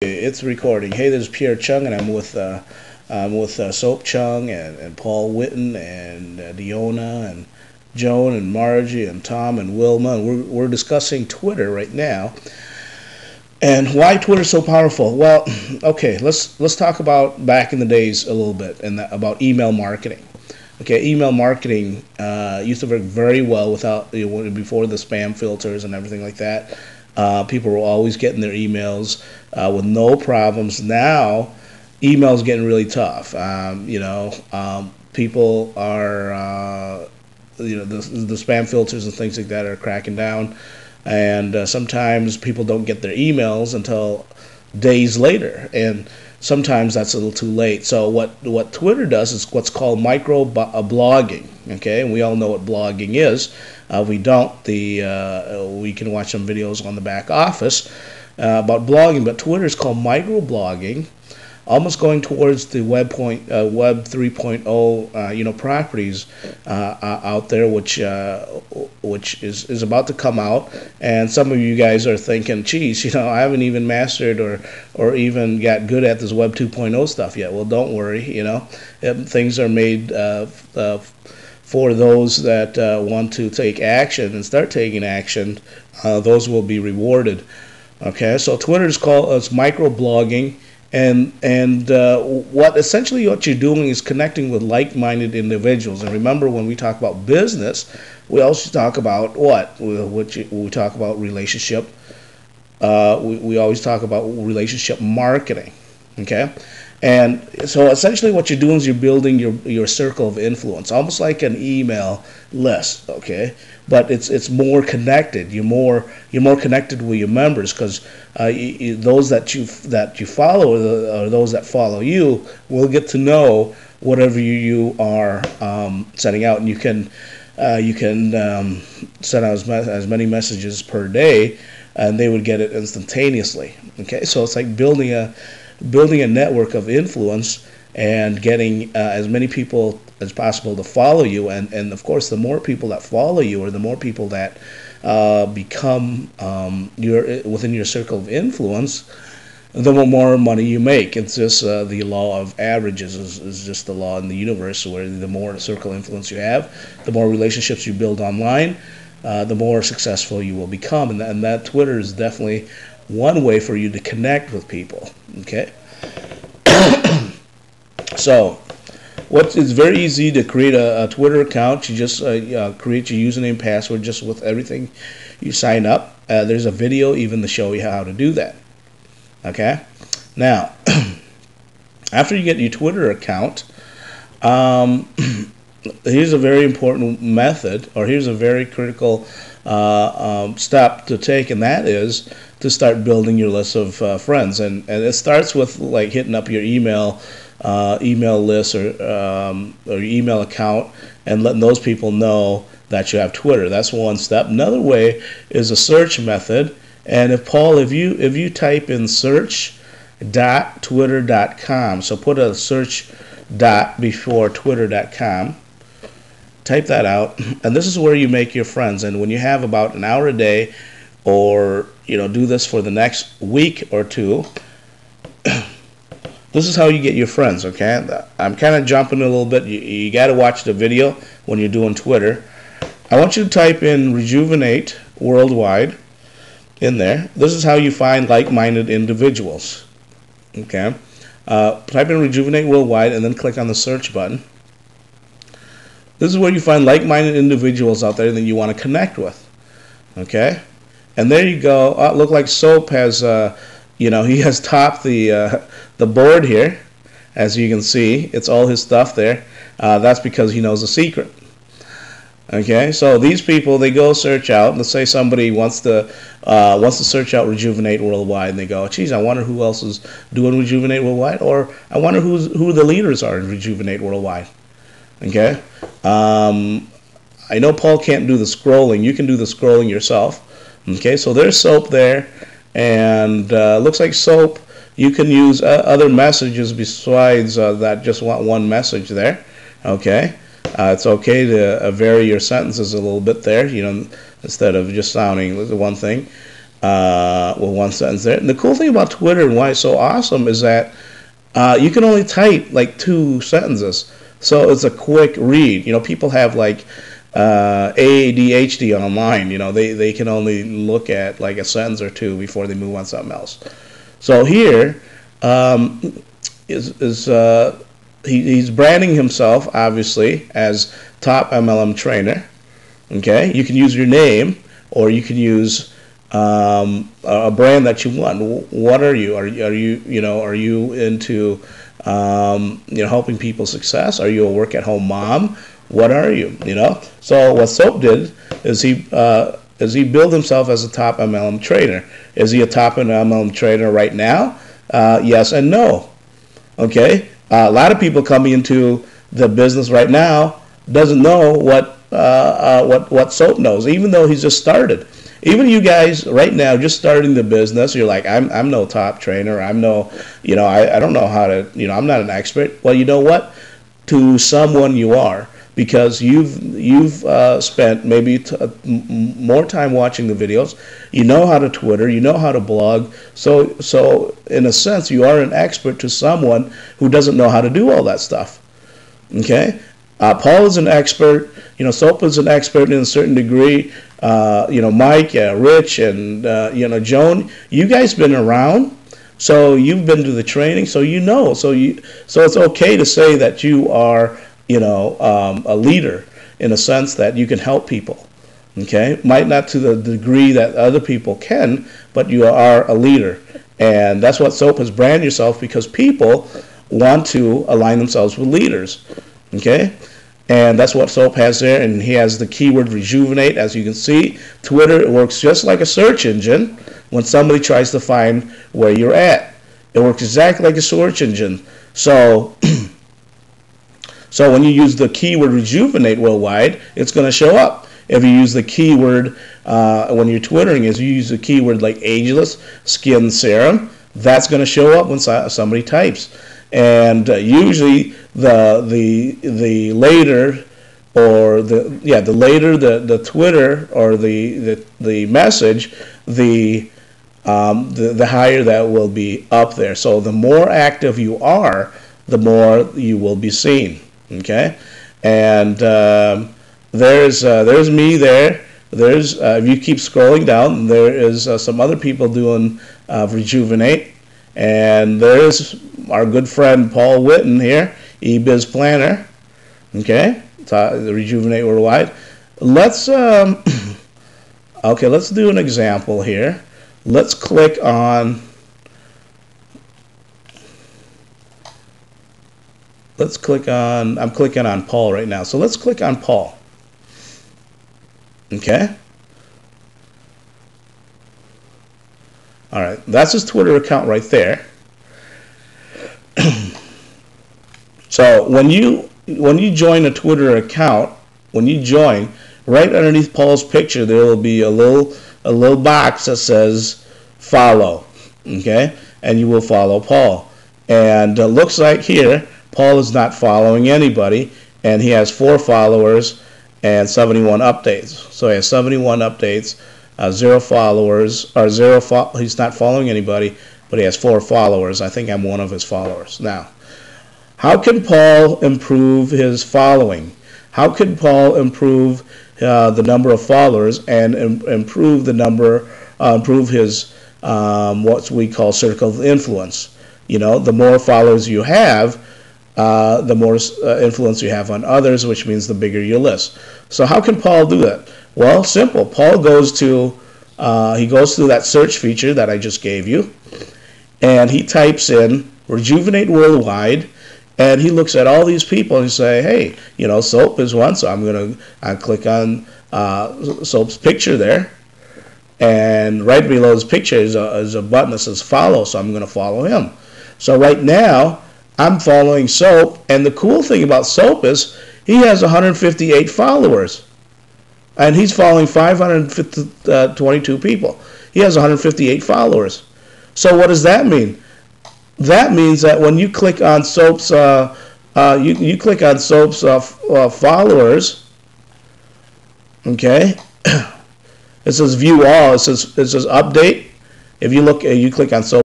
It's recording. Hey, this is Pierre Chuong, and I'm with Soap Chung and Paul Witten and Deona and Joan and Margie and Tom and Wilma, and we're discussing Twitter right now and why Twitter's so powerful. Well, okay, let's talk about back in the days a little bit and about email marketing. Okay, email marketing used to work very well without before the spam filters and everything like that. People were always getting their emails with no problems. Now, email's getting really tough. People are, the spam filters and things like that are cracking down, and sometimes people don't get their emails until days later, and sometimes that's a little too late. So what Twitter does is what's called micro blogging. Okay, and we all know what blogging is. We don't. We can watch some videos on the back office about blogging, but Twitter is called micro blogging, almost going towards the Web 3.0 properties out there, which is about to come out. And some of you guys are thinking, geez, I haven't even mastered or even got good at this Web 2.0 stuff yet. Well, don't worry. Things are made for those that want to take action and start taking action. Those will be rewarded. Okay, so Twitter is called microblogging, and what you're doing is connecting with like-minded individuals. And remember, when we talk about business, we also talk about what? We talk about relationship. We always talk about relationship marketing. Okay. And so essentially what you're doing is you're building your circle of influence, almost like an email list, okay? But it's more connected. You're more connected with your members, because those that you follow or those that follow you will get to know whatever you are sending out, and you can send out as many messages per day, and they would get it instantaneously. Okay, so it's like building a network of influence and getting as many people as possible to follow you, and of course, the more people that follow you, or the more people that become within your circle of influence, the more money you make. It's just the law of averages is just the law in the universe, where the more circle influence you have, the more relationships you build online, the more successful you will become, and that Twitter is definitely one way for you to connect with people. Okay. So, it's very easy to create a Twitter account. You just create your username and password just with everything you sign up. There's a video even to show you how to do that. Okay. Now, after you get your Twitter account, here's a very important method, or here's a very critical step to take, and that is to start building your list of friends. And it starts with like hitting up your email list or your email account and letting those people know that you have Twitter. That's one step. Another way is a search method. And if you type in search.twitter.com, so put a search dot before twitter.com, type that out, and this is where you make your friends. And when you have about an hour a day, or do this for the next week or two, this is how you get your friends. Okay, I'm kind of jumping a little bit. You got to watch the video when you're doing Twitter. I want you to type in Rejuvenate Worldwide in there. This is how you find like-minded individuals. Okay, type in Rejuvenate Worldwide and then click on the search button. This is where you find like-minded individuals out there that you want to connect with. Okay, and there you go. Look like Soap has, he has topped the board here, as you can see. It's all his stuff there. That's because he knows the secret. Okay, so these people, they go search out. Let's say somebody wants to search out Rejuvenate Worldwide, and they go, geez, I wonder who else is doing Rejuvenate Worldwide, or I wonder who the leaders are in Rejuvenate Worldwide. Okay, I know Paul can't do the scrolling. You can do the scrolling yourself. Okay, so there's Soap there, and looks like Soap, you can use other messages besides that just one message there. Okay, it's okay to vary your sentences a little bit there, instead of just sounding the one thing. with one sentence there. And the cool thing about Twitter and why it's so awesome is that you can only type like 2 sentences, so it's a quick read. You know, people have like ADHD online. You know, they can only look at like a sentence or 2 before they move on to something else. So here he's branding himself obviously as top MLM trainer. Okay, you can use your name, or you can use a brand that you want. What are you? Are you into helping people success? Are you a work at home mom? What are you? You know. So what Soap did is he built himself as a top MLM trainer. Is he a top MLM trainer right now? Yes and no. Okay. A lot of people coming into the business right now doesn't know what Soap knows, even though he's just started. Even you guys right now just starting the business, you're like, I'm no top trainer. I'm no, I don't know how to, I'm not an expert. Well, you know what? To someone you are, because you've spent maybe more time watching the videos. You know how to Twitter. You know how to blog. So in a sense, you are an expert to someone who doesn't know how to do all that stuff. Okay. Paul is an expert. Soap is an expert in a certain degree. Mike, Rich, and Joan. You guys been around, so you've been to the training, so you know. So it's okay to say that you are, a leader in a sense that you can help people. Okay, might not to the degree that other people can, but you are a leader, and that's what Soap has branded yourself, because people want to align themselves with leaders. Okay. And that's what Soap has there, and he has the keyword rejuvenate. As you can see, Twitter, it works just like a search engine when somebody tries to find where you're at. It works exactly like a search engine. So, so when you use the keyword rejuvenate worldwide, it's going to show up. If you use the keyword, when you're Twittering, is you use the keyword like ageless skin serum, that's going to show up when somebody types. And usually the later, or the Twitter or the message, the higher that will be up there. So the more active you are, the more you will be seen. Okay, and there's me there. There's if you keep scrolling down, there is some other people doing rejuvenate, and there's our good friend Paul Witten here, eBiz Planner. Okay, the Rejuvenate Worldwide. Let's okay, let's do an example here. Let's click on. Let's click on. I'm clicking on Paul right now. So let's click on Paul. Okay. All right, that's his Twitter account right there. So when you join a Twitter account, when you join, right underneath Paul's picture, there will be a little box that says follow. Okay, and you will follow Paul. And it looks like here Paul is not following anybody, and he has 4 followers and 71 updates. So he has 71 updates, 0 followers, or he's not following anybody, but he has 4 followers. I think I'm one of his followers. Now, how can Paul improve his following? How can Paul improve the number of followers and improve the number, improve his what we call circle of influence? The more followers you have, the more influence you have on others, which means the bigger your list. So how can Paul do that? Well, simple. Paul goes to through that search feature that I just gave you, and he types in Rejuvenate Worldwide, and he looks at all these people and say, hey, Soap is one, so I click on Soap's picture there, and right below his picture is a button that says follow, so I'm going to follow him. So right now, I'm following Soap, and the cool thing about Soap is he has 158 followers, and he's following 522 people. He has 158 followers. So what does that mean? That means that when you click on Soap's, you click on Soap's followers, okay, It says view all. It says update. If you look, you click on so